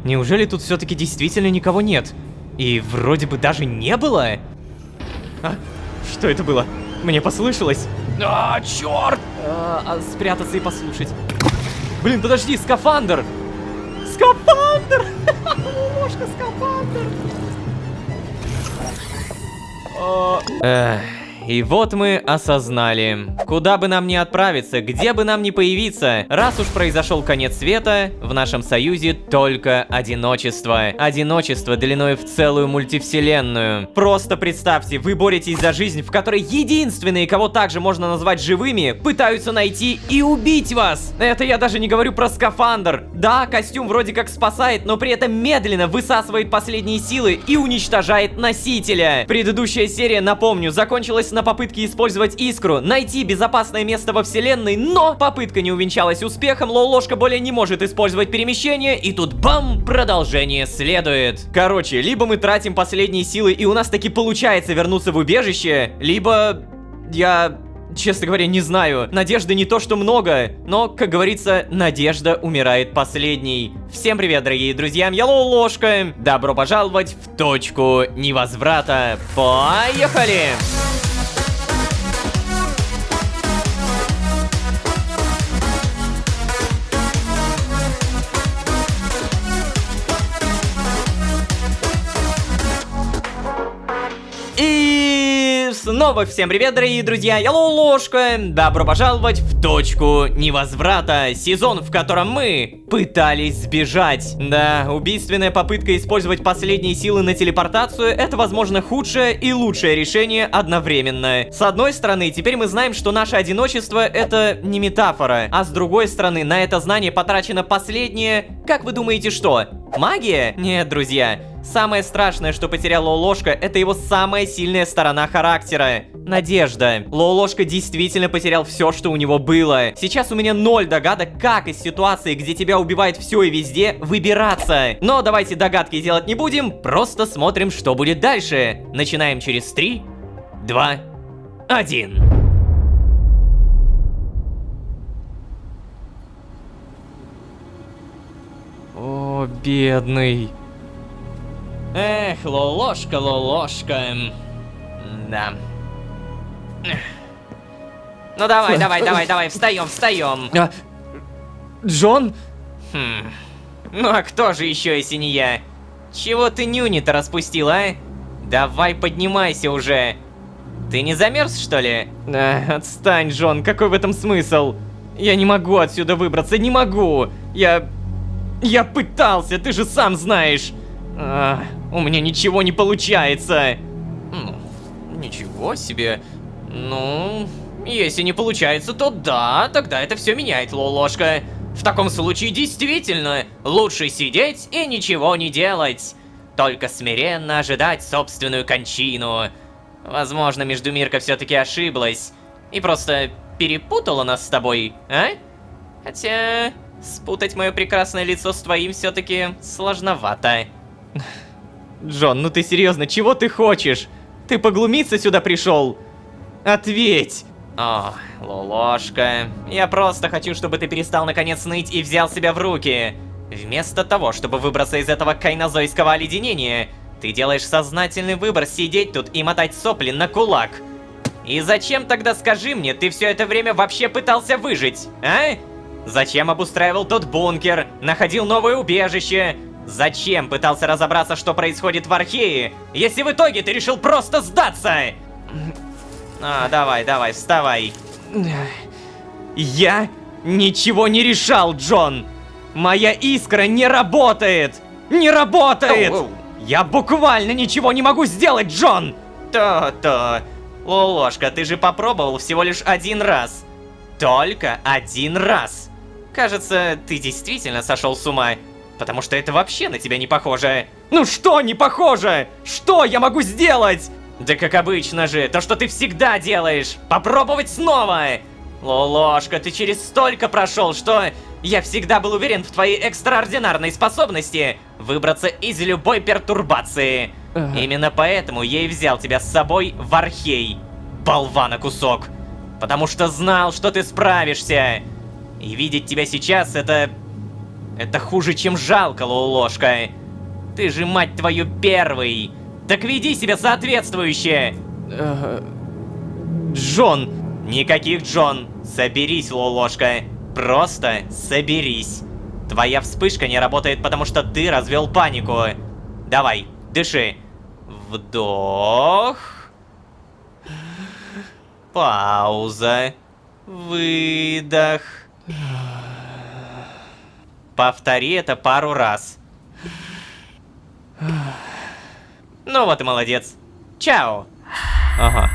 Неужели тут все-таки действительно никого нет? И вроде бы даже не было? А, что это было? Мне послышалось. А, черт! Спрятаться и послушать. Блин, подожди, скафандр! Скафандр! Ложка, скафандр! И вот мы осознали, куда бы нам ни отправиться, где бы нам ни появиться, раз уж произошел конец света, в нашем союзе только одиночество. Одиночество длиной в целую мультивселенную. Просто представьте, вы боретесь за жизнь, в которой единственные, кого также можно назвать живыми, пытаются найти и убить вас. Это я даже не говорю про скафандр. Да, костюм вроде как спасает, но при этом медленно высасывает последние силы и уничтожает носителя. Предыдущая серия, напомню, закончилась на попытке использовать искру, найти безопасное место во вселенной, но попытка не увенчалась успехом, Лолошка более не может использовать перемещение, и тут бам, продолжение следует. Короче, либо мы тратим последние силы и у нас таки получается вернуться в убежище, либо я... честно говоря, не знаю. Надежды не то что много, но, как говорится, надежда умирает последней. Всем привет, дорогие друзья, я Лолошка. Добро пожаловать в точку невозврата. Поехали! И снова всем привет, дорогие друзья, я Лолошка. Добро пожаловать в точку невозврата. Сезон, в котором мы пытались сбежать. Да, убийственная попытка использовать последние силы на телепортацию — это, возможно, худшее и лучшее решение одновременно. С одной стороны, теперь мы знаем, что наше одиночество — это не метафора. А с другой стороны, на это знание потрачено последнее... Как вы думаете, что? Магия? Нет, друзья. Самое страшное, что потерял Лолошка, это его самая сильная сторона характера. Надежда. Лолошка действительно потерял все, что у него было. Сейчас у меня 0 догадок, как из ситуации, где тебя убивает все и везде, выбираться. Но давайте догадки делать не будем, просто смотрим, что будет дальше. Начинаем через 3, 2, 1. О, бедный. Эх, Лолошка, Лолошка. Да. Ну давай, встаем. Джон? Ну а кто же еще, если не я? Чего ты нюни-то распустил, а? Давай поднимайся уже. Ты не замерз, что ли? Отстань, Джон, какой в этом смысл? Я не могу отсюда выбраться, не могу. Я пытался, ты же сам знаешь. У меня ничего не получается. Ничего себе. Ну, если не получается, то да, тогда это все меняет, Лолошка. В таком случае действительно лучше сидеть и ничего не делать. Только смиренно ожидать собственную кончину. Возможно, Междумирка все-таки ошиблась и просто перепутала нас с тобой, а? Хотя спутать мое прекрасное лицо с твоим все-таки сложновато. Джон, ну ты серьезно, чего ты хочешь? Ты поглумиться сюда пришел? Ответь! О, Лолошка, я просто хочу, чтобы ты перестал наконец ныть и взял себя в руки. Вместо того, чтобы выбраться из этого кайнозойского оледенения, ты делаешь сознательный выбор сидеть тут и мотать сопли на кулак. И зачем тогда, скажи мне, ты все это время вообще пытался выжить, а? Зачем обустраивал тот бункер, находил новое убежище? Зачем пытался разобраться, что происходит в Архее, если в итоге ты решил просто сдаться? Давай, вставай. Я ничего не решал, Джон. Моя искра не работает. Не работает. Я буквально ничего не могу сделать, Джон. То-то. Лолошка, ты же попробовал всего лишь один раз. Только один раз. Кажется, ты действительно сошел с ума. Потому что это вообще на тебя не похоже. Ну что не похоже? Что я могу сделать? Да как обычно же, то, что ты всегда делаешь. Попробовать снова. Лолошка, ты через столько прошел, что я всегда был уверен в твоей экстраординарной способности выбраться из любой пертурбации. Именно поэтому я и взял тебя с собой в Архей. Болвана кусок. Потому что знал, что ты справишься. И видеть тебя сейчас — это Это хуже, чем жалко, Лолошка. Ты же, мать твою, первый. Так веди себя соответствующе. Джон. Никаких Джон. Соберись, Лолошка. Просто соберись. Твоя вспышка не работает, потому что ты развел панику. Давай, дыши. Вдох. Пауза. Выдох. Повтори это пару раз. Ну вот и молодец. Чао. Ага.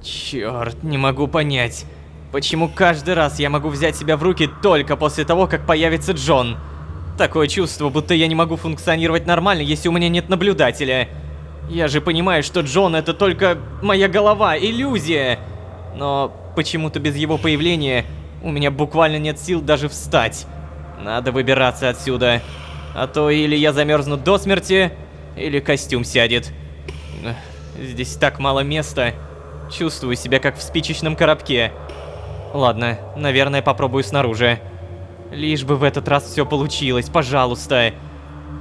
Черт, не могу понять, почему каждый раз я могу взять себя в руки только после того, как появится Джон. Такое чувство, будто я не могу функционировать нормально, если у меня нет наблюдателя. Я же понимаю, что Джон это только моя голова, иллюзия. Но почему-то без его появления у меня буквально нет сил даже встать. Надо выбираться отсюда. А то или я замерзну до смерти, или костюм сядет. Здесь так мало места. Чувствую себя как в спичечном коробке. Ладно, наверное, попробую снаружи. Лишь бы в этот раз все получилось, пожалуйста.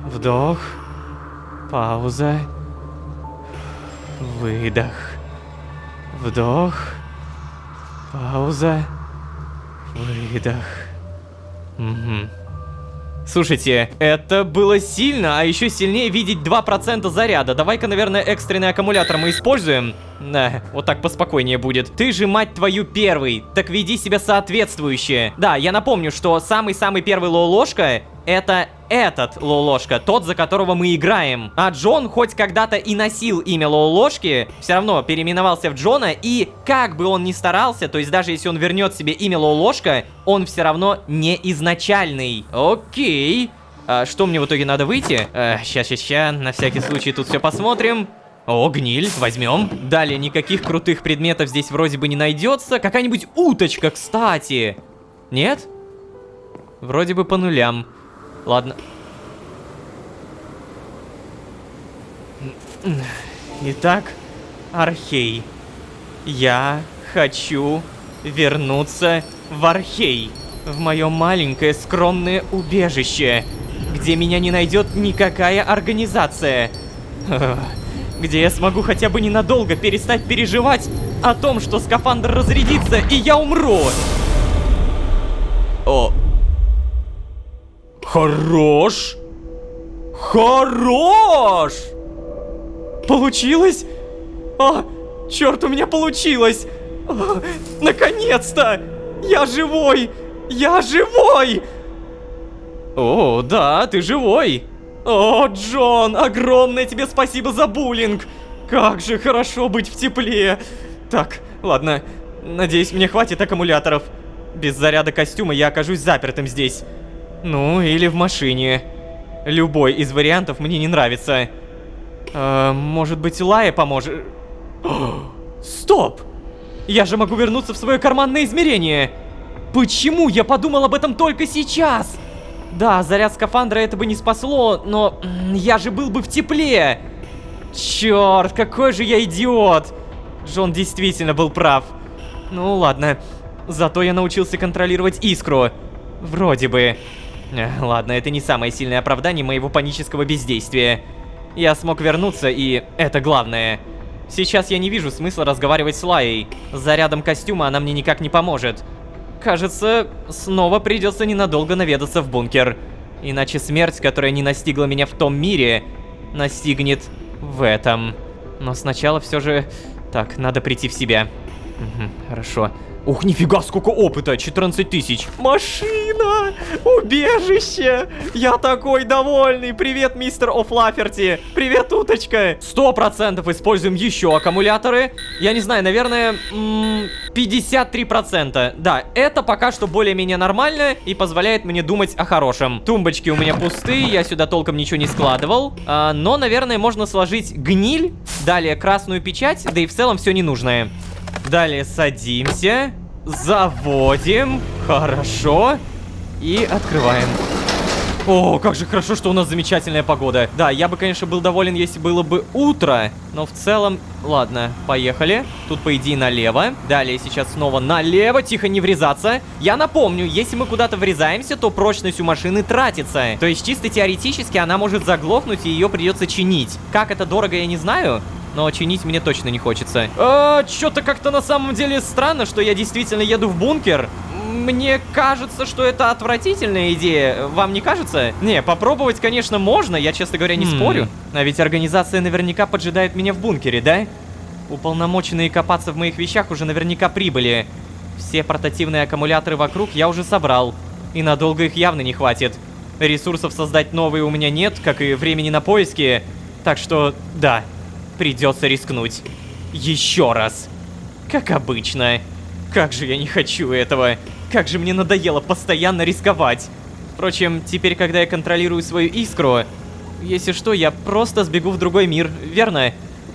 Вдох. Пауза. Выдох. Вдох. Пауза. Выдох. Угу. Слушайте, это было сильно, а еще сильнее видеть 2% заряда. Давай-ка, наверное, экстренный аккумулятор мы используем. Да, вот так поспокойнее будет. Ты же, мать твою, первый. Так веди себя соответствующе. Да, я напомню, что самый-самый первый Лолошка это этот Лолошка, тот, за которого мы играем. А Джон хоть когда-то и носил имя Лолошки, все равно переименовался в Джона, и как бы он ни старался, то есть даже если он вернет себе имя Лолошка, он все равно не изначальный. Окей. А что мне в итоге надо выйти? Ща, на всякий случай тут все посмотрим. О, гниль, возьмем. Далее никаких крутых предметов здесь вроде бы не найдется. Какая-нибудь уточка, кстати. Нет? Вроде бы по нулям. Ладно. Итак, Архей. Я хочу вернуться в Архей. В мое маленькое скромное убежище, где меня не найдет никакая организация. Где я смогу хотя бы ненадолго перестать переживать о том, что скафандр разрядится и я умру. О. Хорош! Хорош! Получилось? А, черт, у меня получилось! А, наконец-то! Я живой! Я живой! О, да, ты живой! О, Джон, огромное тебе спасибо за буллинг! Как же хорошо быть в тепле! Так, ладно, надеюсь, мне хватит аккумуляторов. Без заряда костюма я окажусь запертым здесь. Ну, или в машине. Любой из вариантов мне не нравится. Может быть, Лая поможет? Стоп! Я же могу вернуться в свое карманное измерение! Почему я подумал об этом только сейчас? Да, заряд скафандра это бы не спасло, но я же был бы в тепле! Черт, какой же я идиот! Джон действительно был прав. Ну ладно, зато я научился контролировать искру. Вроде бы. Ладно, это не самое сильное оправдание моего панического бездействия. Я смог вернуться, и это главное. Сейчас я не вижу смысла разговаривать с Лаей. С зарядом костюма она мне никак не поможет. Кажется, снова придется ненадолго наведаться в бункер. Иначе смерть, которая не настигла меня в том мире, настигнет в этом. Но сначала все же... Так, надо прийти в себя. Хорошо. Ух, нифига, сколько опыта, 14 тысяч. Машина! Убежище! Я такой довольный! Привет, мистер О'Флафферти! Привет, уточка! 100% используем еще аккумуляторы. Я не знаю, наверное, 53%. Да, это пока что более-менее нормально и позволяет мне думать о хорошем. Тумбочки у меня пустые, я сюда толком ничего не складывал. Но, наверное, можно сложить гниль, далее красную печать, да и в целом все ненужное. Далее садимся, заводим, хорошо, и открываем. О, как же хорошо, что у нас замечательная погода. Да, я бы, конечно, был доволен, если было бы утро. Но в целом... Ладно, поехали. Тут, по идее, налево. Далее сейчас снова налево. Тихо, не врезаться. Я напомню, если мы куда-то врезаемся, то прочность у машины тратится. То есть, чисто теоретически, она может заглохнуть, и ее придется чинить. Как это дорого, я не знаю. Но чинить мне точно не хочется. Что-то как-то на самом деле странно, что я действительно еду в бункер. Мне кажется, что это отвратительная идея. Вам не кажется? Не, попробовать, конечно, можно. Я, честно говоря, не спорю. А ведь организация наверняка поджидает меня в бункере, да? Уполномоченные копаться в моих вещах уже наверняка прибыли. Все портативные аккумуляторы вокруг я уже собрал. И надолго их явно не хватит. Ресурсов создать новые у меня нет, как и времени на поиски. Так что, да, придется рискнуть. Еще раз. Как обычно. Как же я не хочу этого. Как же мне надоело постоянно рисковать. Впрочем, теперь, когда я контролирую свою искру, если что, я просто сбегу в другой мир, верно?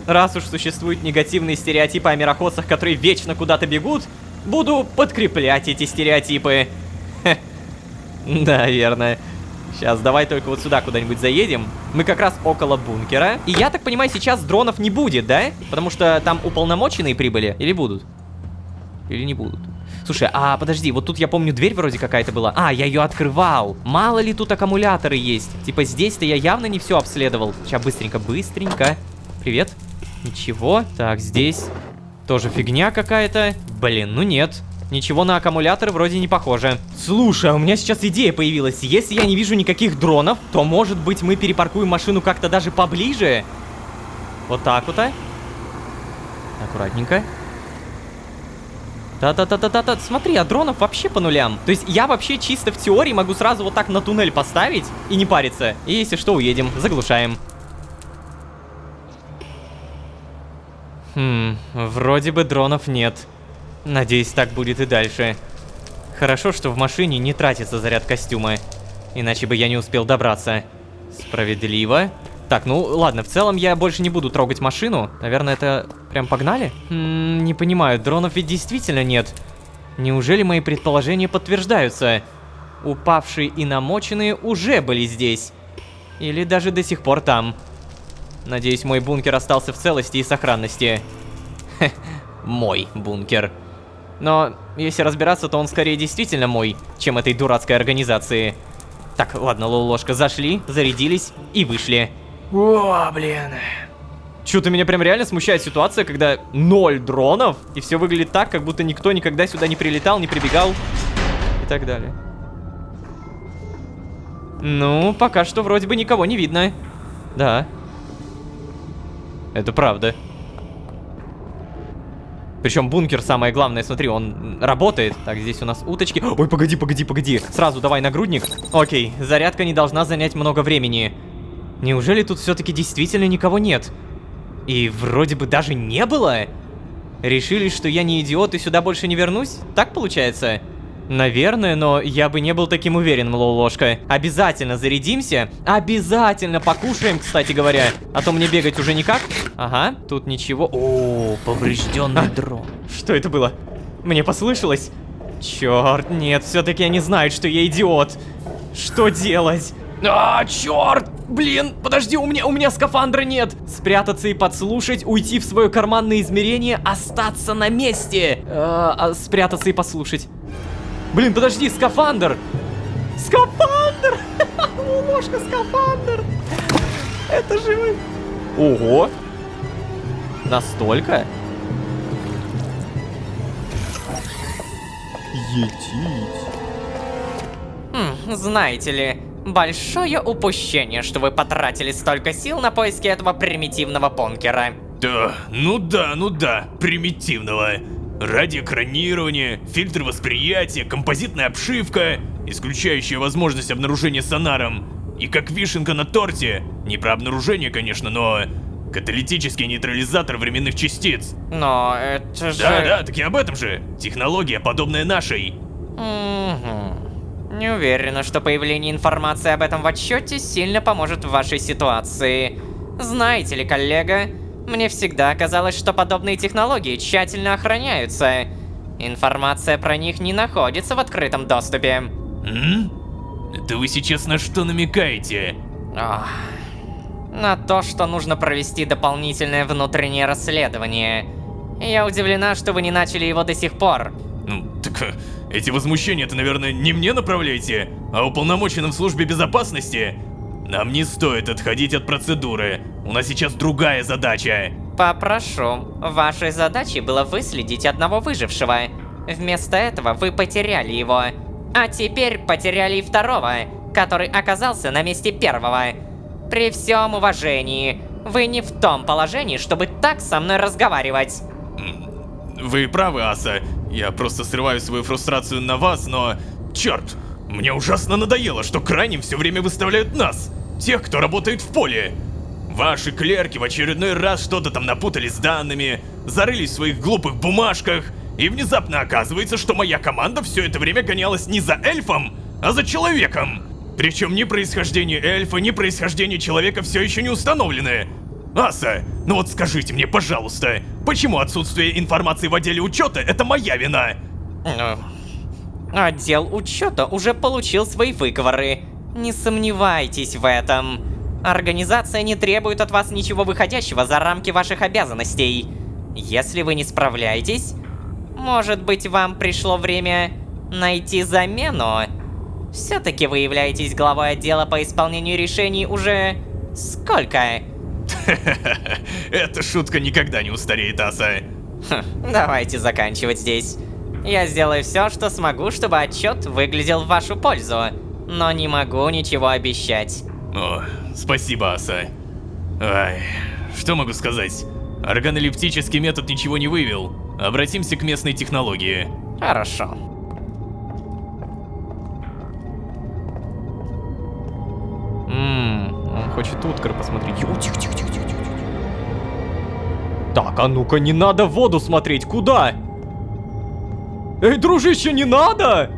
Раз уж существуют негативные стереотипы о мироходцах, которые вечно куда-то бегут, буду подкреплять эти стереотипы. Да, верно. Сейчас, давай только вот сюда куда-нибудь заедем. Мы как раз около бункера. И я так понимаю, сейчас дронов не будет, да? Потому что там уполномоченные прибыли. Или будут? Или не будут? Слушай, а подожди, вот тут я помню, дверь вроде какая-то была. А, я ее открывал. Мало ли тут аккумуляторы есть. Типа здесь-то я явно не все обследовал. Сейчас быстренько. Привет. Ничего. Так, здесь тоже фигня какая-то. Блин, ну нет. Ничего на аккумуляторы вроде не похоже. Слушай, а у меня сейчас идея появилась. Если я не вижу никаких дронов, то, может быть, мы перепаркуем машину как-то даже поближе? Вот так вот, а? Аккуратненько. Та-та-та-та-та-та, смотри, а дронов вообще по нулям. То есть я вообще чисто в теории могу сразу вот так на туннель поставить и не париться. И если что, уедем, заглушаем. Вроде бы дронов нет. Надеюсь, так будет и дальше. Хорошо, что в машине не тратится заряд костюма. Иначе бы я не успел добраться. Справедливо. Так, ну ладно, в целом я больше не буду трогать машину. Наверное, это прям погнали? Не понимаю, дронов ведь действительно нет. Неужели мои предположения подтверждаются? Упавшие и намоченные уже были здесь. Или даже до сих пор там. Надеюсь, мой бункер остался в целости и сохранности. Мой бункер. Но если разбираться, то он скорее действительно мой, чем этой дурацкой организации. Так, ладно, Лолошка, зашли, зарядились и вышли. О, блин. Чё-то меня прям реально смущает ситуация, когда 0 дронов, и все выглядит так, как будто никто никогда сюда не прилетал, не прибегал и так далее. Ну, пока что вроде бы никого не видно. Да. Это правда. Причем бункер, самое главное, смотри, он работает. Так, здесь у нас уточки. Ой, погоди. Сразу давай нагрудник. Окей, зарядка не должна занять много времени. Неужели тут все-таки действительно никого нет? И вроде бы даже не было? Решили, что я не идиот и сюда больше не вернусь? Так получается? Наверное, но я бы не был таким уверенным, Лолошка. Обязательно зарядимся. Обязательно покушаем, кстати говоря. А то мне бегать уже никак. Ага, тут ничего. О, поврежденный дрон. Что это было? Мне послышалось? Черт, нет, все-таки они знают, что я идиот. Что делать? Черт! Блин, подожди, у меня скафандра нет. Спрятаться и подслушать, уйти в свое карманное измерение, остаться на месте. Спрятаться и подслушать. Блин, подожди, скафандр! Скафандр! Ложка, скафандр! Это же... Ого! Настолько? Етить. Знаете ли, большое упущение, что вы потратили столько сил на поиски этого примитивного бункера. Да, ну да, примитивного. Радиоэкранирование, фильтр восприятия, композитная обшивка, исключающая возможность обнаружения сонаром. И как вишенка на торте, не про обнаружение, конечно, но каталитический нейтрализатор временных частиц. Но это же... Да, так и об этом же. Технология, подобная нашей. Не уверена, что появление информации об этом в отчете сильно поможет в вашей ситуации. Знаете ли, коллега, мне всегда казалось, что подобные технологии тщательно охраняются. Информация про них не находится в открытом доступе. Это вы сейчас на что намекаете? Ох. На то, что нужно провести дополнительное внутреннее расследование. Я удивлена, что вы не начали его до сих пор. Ну, так эти возмущения-то, наверное, не мне направляете, а уполномоченным в службе безопасности? Нам не стоит отходить от процедуры. У нас сейчас другая задача. Попрошу. Вашей задачей было выследить одного выжившего. Вместо этого вы потеряли его. А теперь потеряли и второго, который оказался на месте первого. При всем уважении, вы не в том положении, чтобы так со мной разговаривать. Вы правы, Аса. Я просто срываю свою фрустрацию на вас, но... Черт! Мне ужасно надоело, что крайним все время выставляют нас, тех, кто работает в поле. Ваши клерки в очередной раз что-то там напутали с данными, зарылись в своих глупых бумажках, и внезапно оказывается, что моя команда все это время гонялась не за эльфом, а за человеком. Причем ни происхождение эльфа, ни происхождение человека все еще не установлены. Аса, ну вот скажите мне, пожалуйста, почему отсутствие информации в отделе учета — это моя вина? Отдел учета уже получил свои выговоры. Не сомневайтесь в этом. Организация не требует от вас ничего выходящего за рамки ваших обязанностей. Если вы не справляетесь, может быть, вам пришло время найти замену? Все-таки вы являетесь главой отдела по исполнению решений уже... сколько? Эта шутка никогда не устареет, Аса. Давайте заканчивать здесь. Я сделаю все, что смогу, чтобы отчет выглядел в вашу пользу. Но не могу ничего обещать. О, спасибо, Аса. Ай, что могу сказать? Органолептический метод ничего не выявил. Обратимся к местной технологии. Хорошо. Он хочет Уткар посмотреть. Тихо, тихо, тихо, тихо, тихо. Так, а ну-ка, не надо в воду смотреть. Куда? Эй, дружище, не надо!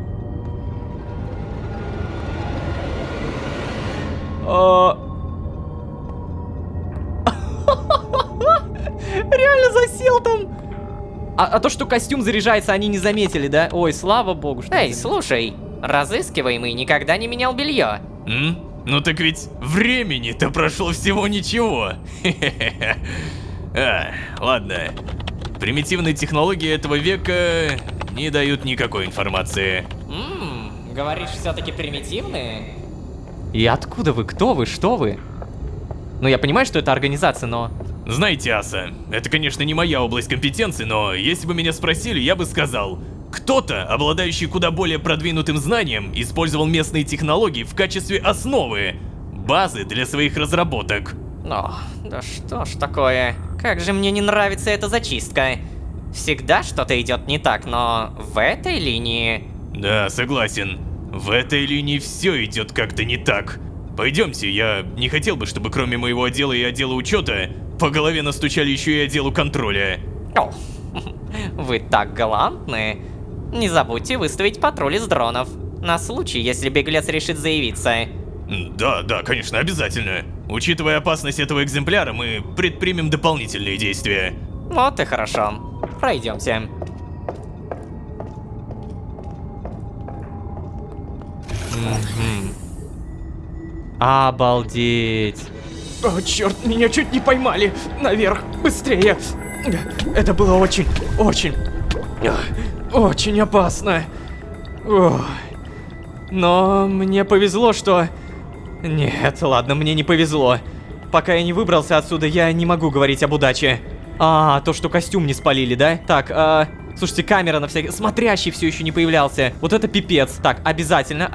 Реально засел там. А то, что костюм заряжается, они не заметили, да? Ой, слава богу, что... Эй, слушай, разыскиваемый никогда не менял белье. Ну так ведь времени-то прошло всего ничего. Ладно. Примитивные технологии этого века не дают никакой информации. Говоришь, все-таки примитивные? И откуда вы? Кто вы? Что вы? Ну, я понимаю, что это организация, но... Знаете, Аса, это, конечно, не моя область компетенции, но если бы меня спросили, я бы сказал... Кто-то, обладающий куда более продвинутым знанием, использовал местные технологии в качестве основы, базы для своих разработок. О, да что ж такое? Как же мне не нравится эта зачистка. Всегда что-то идет не так, но в этой линии... Да, согласен. В этой линии все идет как-то не так. Пойдемте, я не хотел бы, чтобы кроме моего отдела и отдела учета, по голове настучали еще и отделу контроля. О, вы так галантны. Не забудьте выставить патруль из дронов, на случай, если беглец решит заявиться. Да, конечно, обязательно. Учитывая опасность этого экземпляра, мы предпримем дополнительные действия. Вот и хорошо. Пройдемте. Обалдеть. О, черт, меня чуть не поймали. Наверх, быстрее. Это было очень опасно. Ох. Но мне повезло, что... Нет, ладно, мне не повезло. Пока я не выбрался отсюда, я не могу говорить об удаче. То, что костюм не спалили, да? Так, слушайте, камера на всякий... Смотрящий все еще не появлялся. Вот это пипец. Так, обязательно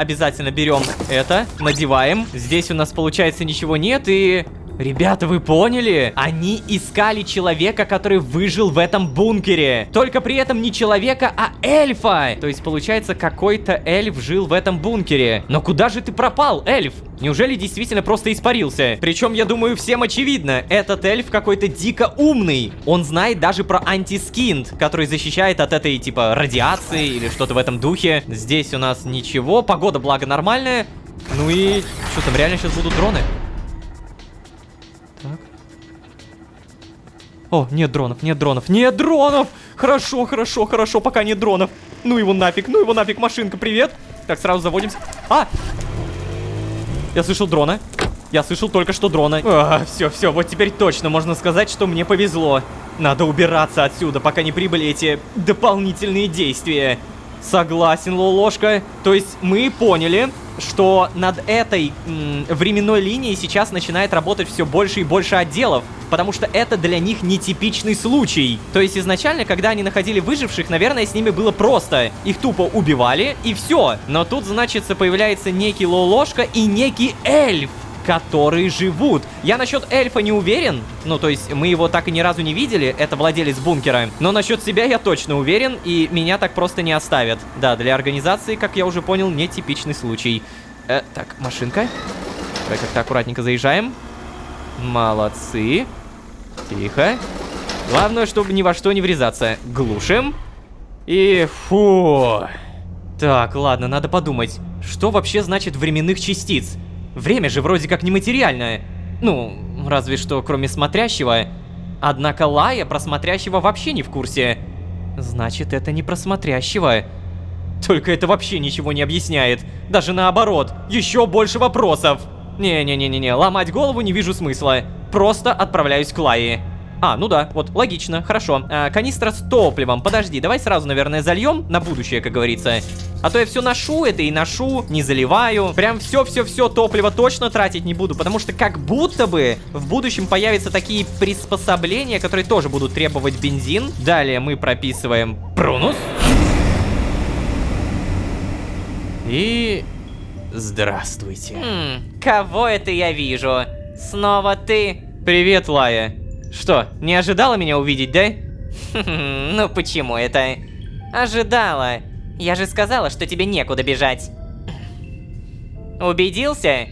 берем это, надеваем. Здесь у нас, получается, ничего нет и... Ребята, вы поняли? Они искали человека, который выжил в этом бункере. Только при этом не человека, а эльфа. То есть, получается, какой-то эльф жил в этом бункере. Но куда же ты пропал, эльф? Неужели действительно просто испарился? Причем, я думаю, всем очевидно, этот эльф какой-то дико умный. Он знает даже про антискинт, который защищает от этой, типа, радиации или что-то в этом духе. Здесь у нас ничего, погода, благо, нормальная. Ну и что там, реально сейчас будут дроны? Так. О, нет дронов. Хорошо, пока нет дронов. Ну его нафиг, машинка, привет. Так, сразу заводимся. Я слышал дрона. Я слышал только что дрона. Все, вот теперь точно можно сказать, что мне повезло. Надо убираться отсюда, пока не прибыли эти дополнительные действия. Согласен, Лолошка. То есть мы поняли, что над этой временной линией сейчас начинает работать все больше и больше отделов, потому что это для них нетипичный случай. То есть изначально, когда они находили выживших, наверное, с ними было просто. Их тупо убивали, и все. Но тут, значит, появляется некий Лолошка и некий эльф, которые живут. Я насчет эльфа не уверен. Ну, то есть, мы его так и ни разу не видели. Это владелец бункера. Но насчет себя я точно уверен, и меня так просто не оставят. Да, для организации, как я уже понял, нетипичный случай. Так, машинка. Давай как-то аккуратненько заезжаем. Молодцы. Тихо. Главное, чтобы ни во что не врезаться. Глушим. И фу. Так, ладно, надо подумать. Что вообще значит временных частиц? Время же вроде как нематериальное. Ну, разве что кроме смотрящего. Однако Лая про смотрящего вообще не в курсе. Значит, это не про смотрящего. Только это вообще ничего не объясняет. Даже наоборот, еще больше вопросов. Не-не-не-не, ломать голову не вижу смысла. Просто отправляюсь к Лае. Ну да, вот, логично, хорошо. Канистра с топливом, подожди, давай сразу, наверное, зальем на будущее, как говорится. А то я все ношу это и ношу, не заливаю. Прям все топливо точно тратить не буду, потому что как будто бы в будущем появятся такие приспособления, которые тоже будут требовать бензин. Далее мы прописываем Прунус. И... здравствуйте. Кого это я вижу? Снова ты? Привет, Лая. Что, не ожидала меня увидеть, да? Ну почему это? Ожидала. Я же сказала, что тебе некуда бежать. Убедился?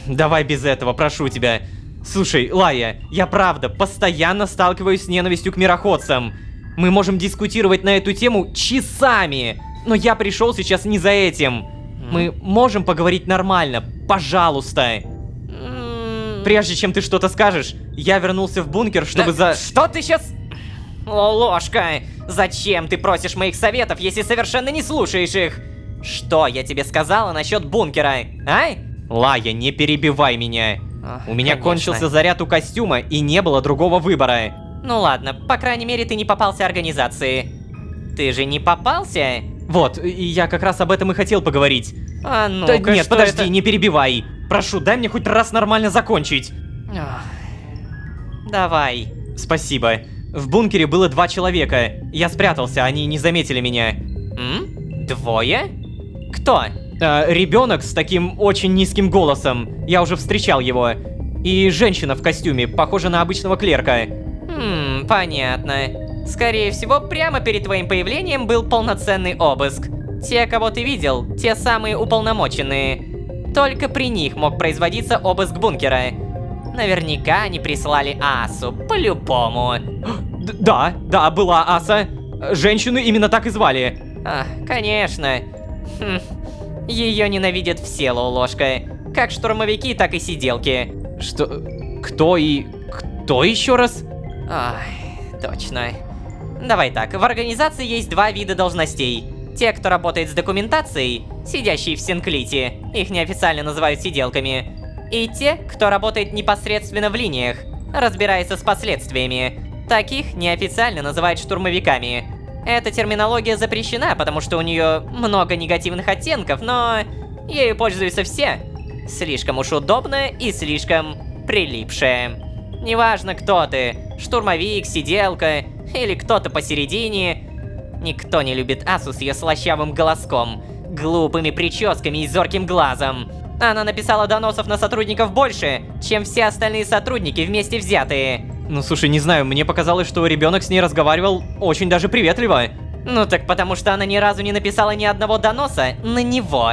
Давай без этого, прошу тебя. Слушай, Лая, я правда постоянно сталкиваюсь с ненавистью к мироходцам. Мы можем дискутировать на эту тему часами, но я пришел сейчас не за этим. Мы можем поговорить нормально, пожалуйста. Прежде чем ты что-то скажешь, я вернулся в бункер, чтобы Что ты сейчас... Лолошка, зачем ты просишь моих советов, если совершенно не слушаешь их? Что я тебе сказала насчет бункера, а? Лая, не перебивай меня. У меня конечно. кончился заряд у костюма, и не было другого выбора. Ну ладно, по крайней мере ты не попался организации. Ты же не попался? Вот, и я как раз об этом и хотел поговорить. Ну-ка, Да, нет, что подожди, это? не перебивай. Прошу, дай мне хоть раз нормально закончить. Давай. Спасибо. В бункере было 2 человека. Я спрятался, они не заметили меня. Двое? Кто? Ребенок с таким очень низким голосом. Я уже встречал его. И женщина в костюме, похожа на обычного клерка. Понятно. Скорее всего, прямо перед твоим появлением был полноценный обыск. Те, кого ты видел, те самые уполномоченные. Только при них мог производиться обыск бункера. Наверняка они прислали Асу, по-любому. Да, была Аса. Женщину именно так и звали. Конечно. Ее ненавидят все, Лолошка. Как штурмовики, так и сиделки. Что? Кто еще раз? Точно. Давай так, в организации есть 2 вида должностей. Те, кто работает с документацией, сидящие в Синклите, их неофициально называют сиделками. И те, кто работает непосредственно в линиях, разбирается с последствиями. Таких неофициально называют штурмовиками. Эта терминология запрещена, потому что у нее много негативных оттенков, но ею пользуются все. Слишком уж удобно и слишком прилипшее. Неважно, кто ты, штурмовик, сиделка или кто-то посередине. Никто не любит Асу с ее слащавым голоском, глупыми прическами и зорким глазом. Она написала доносов на сотрудников больше, чем все остальные сотрудники вместе взятые. Ну слушай, не знаю, мне показалось, что ребенок с ней разговаривал очень даже приветливо. Ну так потому что она ни разу не написала ни одного доноса на него.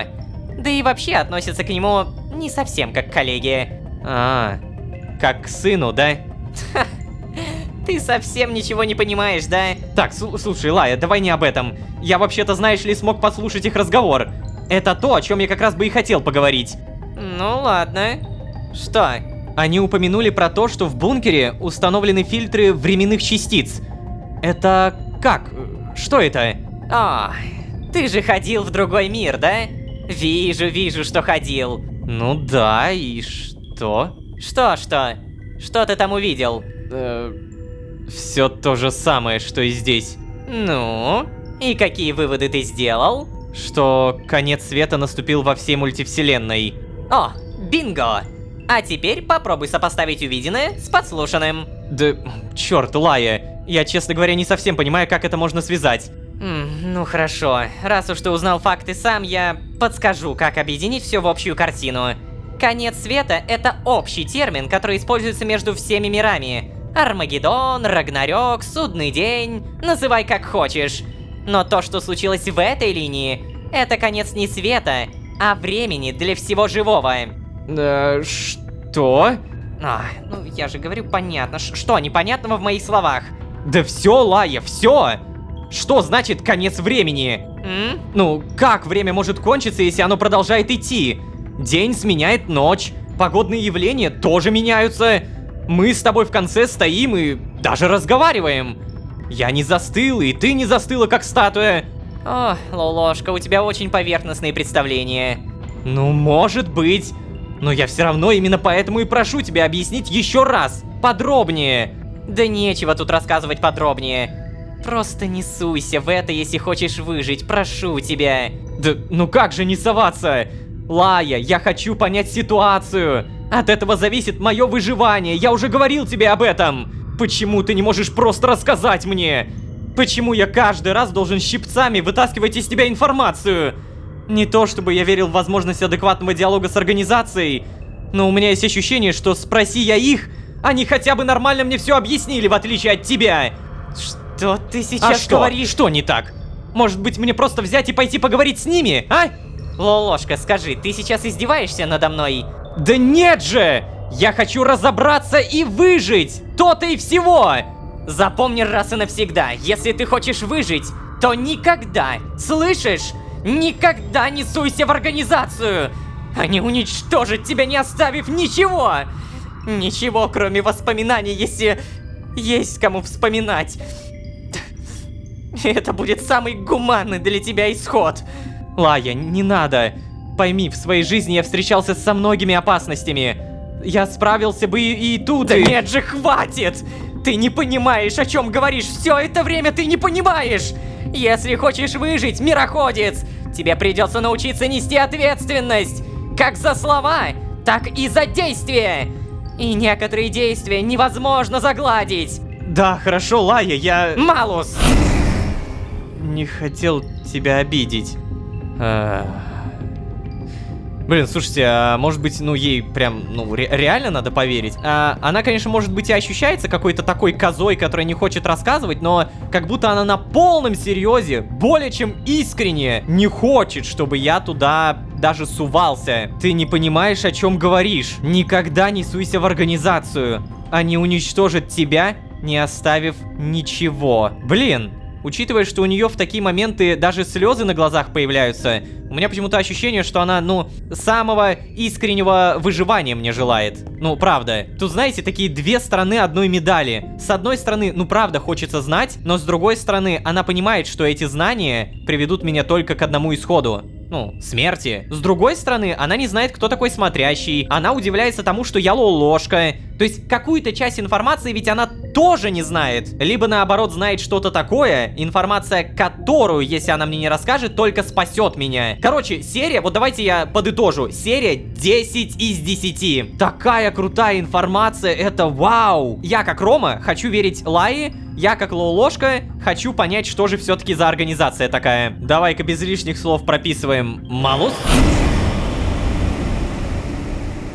Да и вообще относится к нему не совсем как к коллеге. Как к сыну, да? Ты совсем ничего не понимаешь, да? Так, слушай, Лая, давай не об этом. Я вообще-то, знаешь ли, смог послушать их разговор. Это то, о чем я как раз бы и хотел поговорить. Ну ладно. Что? Они упомянули про то, что в бункере установлены фильтры временных частиц. Это как? Что это? Ты же ходил в другой мир, да? Вижу, что ходил. Ну да, и что? Что? Что ты там увидел? Все то же самое, что и здесь. Ну, и какие выводы ты сделал? Что конец света наступил во всей мультивселенной. О, бинго! А теперь попробуй сопоставить увиденное с подслушанным. Да, черт, Лая, я, честно говоря, не совсем понимаю, как это можно связать. Ну хорошо, раз уж ты узнал факты сам, я подскажу, как объединить все в общую картину. Конец света — это общий термин, который используется между всеми мирами. Армагеддон, Рагнарёк, Судный день, называй как хочешь. Но то, что случилось в этой линии, это конец не света, а времени для всего живого. Что? Ну я же говорю понятно. Что непонятного в моих словах? Да все, Лая, все! Что значит конец времени? Ну, как время может кончиться, если оно продолжает идти? День сменяет ночь, погодные явления тоже меняются. Мы с тобой в конце стоим и даже разговариваем. Я не застыл, и ты не застыла, как статуя. О, Лолошка, у тебя очень поверхностные представления. Ну, может быть. Но я все равно именно поэтому и прошу тебя объяснить еще раз, подробнее. Да нечего тут рассказывать подробнее. Просто не суйся в это, если хочешь выжить, прошу тебя. Да ну как же не соваться? Лая, я хочу понять ситуацию. От этого зависит мое выживание, я уже говорил тебе об этом. Почему ты не можешь просто рассказать мне? Почему я каждый раз должен щипцами вытаскивать из тебя информацию? Не то чтобы я верил в возможность адекватного диалога с организацией, но у меня есть ощущение, что спроси я их, они хотя бы нормально мне все объяснили, в отличие от тебя. Что ты сейчас что? говоришь? Что не так? Может быть, мне просто взять и пойти поговорить с ними, а? Лолошка, скажи, ты сейчас издеваешься надо мной? Да нет же! Я хочу разобраться и выжить! То-то и всего! Запомни раз и навсегда, если ты хочешь выжить, то никогда, слышишь? Никогда не суйся в организацию! Они уничтожат тебя, не оставив ничего! Ничего, кроме воспоминаний, если есть кому вспоминать. Это будет самый гуманный для тебя исход. Лая, не надо. Пойми, в своей жизни я встречался со многими опасностями. Я справился бы и тут, Да и... нет же, хватит! Ты не понимаешь, о чем говоришь. Все это время ты не понимаешь. Если хочешь выжить, мироходец, тебе придется научиться нести ответственность. Как за слова, так и за действия. И некоторые действия невозможно загладить. Да, хорошо, Лая, я... Малус! Не хотел тебя обидеть. Блин, слушайте, а может быть, ну, ей прям, ну, реально надо поверить? Она, конечно, может быть и ощущается какой-то такой козой, которая не хочет рассказывать, но как будто она на полном серьезе, более чем искренне, не хочет, чтобы я туда даже сувался. Ты не понимаешь, о чем говоришь. Никогда не суйся в организацию. Они уничтожат тебя, не оставив ничего. Блин. Учитывая, что у нее в такие моменты даже слезы на глазах появляются, у меня почему-то ощущение, что она, ну, самого искреннего выживания мне желает. Ну, правда. Тут, знаете, такие две стороны одной медали. С одной стороны, ну, правда, хочется знать, но с другой стороны, она понимает, что эти знания приведут меня только к одному исходу. Ну, смерти. С другой стороны, она не знает, кто такой смотрящий. Она удивляется тому, что я Лолошка. То есть, какую-то часть информации ведь она тоже не знает. Либо, наоборот, знает что-то такое, информация, которую, если она мне не расскажет, только спасет меня. Короче, серия, вот давайте я подытожу. Серия 10 из 10. Такая крутая информация, это вау. Я, как Рома, хочу верить Лае. Я, как Лолошка, хочу понять, что же все-таки за организация такая. Давай-ка без лишних слов прописываем Малус.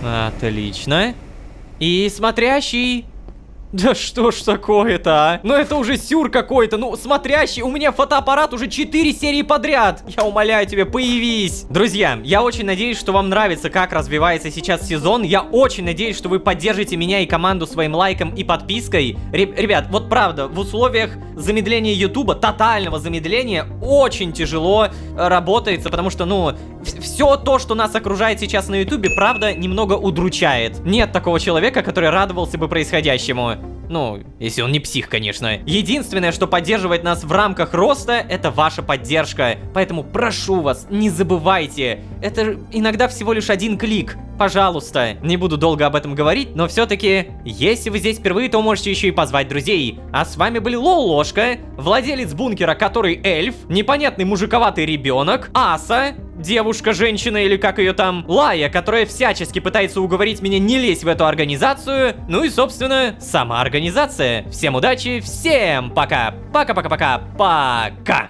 Отлично. И смотрящий. Да что ж такое-то, а? Ну это уже сюр какой-то, ну смотрящий, у меня фотоаппарат уже 4 серии подряд. Я умоляю тебя, появись. Друзья, я очень надеюсь, что вам нравится, как развивается сейчас сезон. Я очень надеюсь, что вы поддержите меня и команду своим лайком и подпиской. Ребят, вот правда, в условиях замедления Ютуба, тотального замедления, очень тяжело работается, потому что, ну, все то, что нас окружает сейчас на Ютубе, правда, немного удручает. Нет такого человека, который радовался бы происходящему. Ну, если он не псих, конечно. Единственное, что поддерживает нас в рамках роста, это ваша поддержка. Поэтому прошу вас, не забывайте. Это иногда всего лишь один клик. Пожалуйста. Не буду долго об этом говорить, но все-таки, если вы здесь впервые, то можете еще и позвать друзей. А с вами были Лол-Ложка, владелец бункера, который эльф, непонятный мужиковатый ребенок, Аса, девушка, женщина или как ее там, Лая, которая всячески пытается уговорить меня не лезть в эту организацию, ну и, собственно, сама организация. Всем удачи, всем пока! Пока-пока-пока-пока!